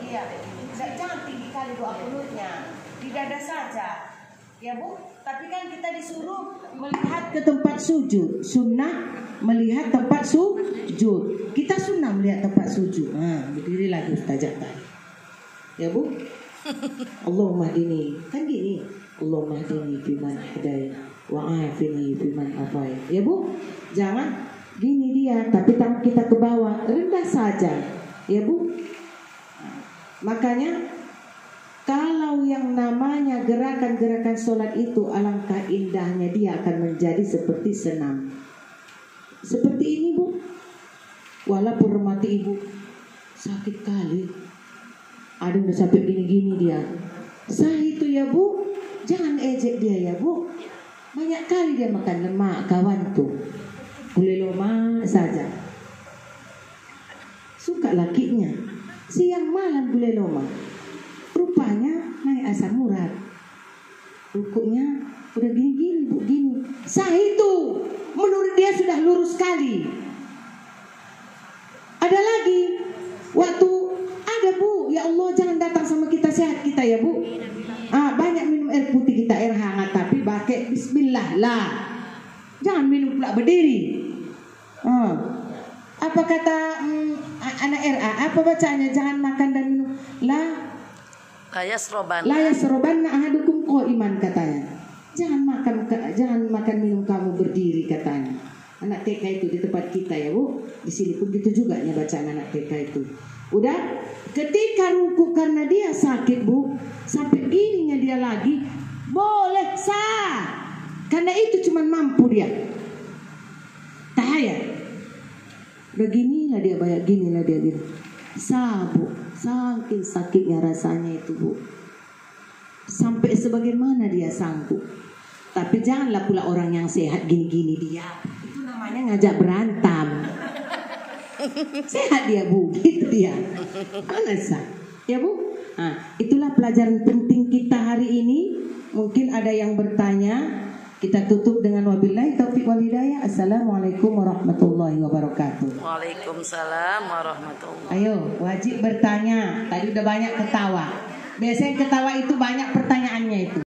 iya, jangan tinggi kali doa kunutnya, di dada saja, ya Bu. Tapi kan kita disuruh melihat ke tempat sujud, sunnah melihat tempat sujud. Kita sunnah melihat tempat sujud. Berdiri lagi Ustazah tadi, ya Bu. Allahumma hdini, kan gini. Allahumma hdini fiman hadai, wa afini fiman afai. Ya Bu, jangan gini dia, tapi tangan kita ke bawah, rendah saja, ya Bu. Makanya kalau yang namanya gerakan-gerakan sholat itu alangkah indahnya dia akan menjadi seperti senam. Seperti ini Bu. Walaupun remati Ibu sakit kali, ada udah sampai gini-gini dia. Sah itu ya Bu. Jangan ejek dia ya Bu. Banyak kali dia makan lemak kawan tuh. Gulai loma saja. Suka lakinya. Siang malam gulai loma. Rupanya naik asam urat. rukuknya udah gini-gini Bu, gini. Sah itu. Menurut dia sudah lurus sekali. Ada lagi waktu ada Bu, ya Allah jangan datang sama kita, sehat kita ya Bu. Banyak minum air putih kita, air hangat, tapi pakai bismillah lah. Jangan minum pula berdiri. Apa kata anak RA? Apa bacanya? Jangan makan dan minum. La yasrobanna ahadukum qa'iman katanya. Jangan makan minum kamu berdiri katanya. Anak TK itu di tempat kita ya Bu. Di sini pun gitu juga ya bacaan anak TK itu. Udah, ketika rukuk karena dia sakit Bu, sampai gininya dia lagi, boleh sah. Karena itu cuma mampu dia. Tahaya. Udah ginilah dia, banyak ginilah dia. Sah Bu, saking sakitnya rasanya itu Bu. Sampai sebagaimana dia sanggup. Tapi janganlah pula orang yang sehat gini-gini dia. Itu namanya ngajak berantem. Sehat dia Bu, gitu dia. Mana sah? Ya Bu? Itulah pelajaran penting kita hari ini. Mungkin ada yang bertanya. Kita tutup dengan wabillahi taufiq wal hidayah. Assalamualaikum warahmatullahi wabarakatuh. Waalaikumsalam warahmatullahi. Ayo, wajib bertanya. Tadi udah banyak ketawa. Biasanya ketawa itu banyak pertanyaannya itu.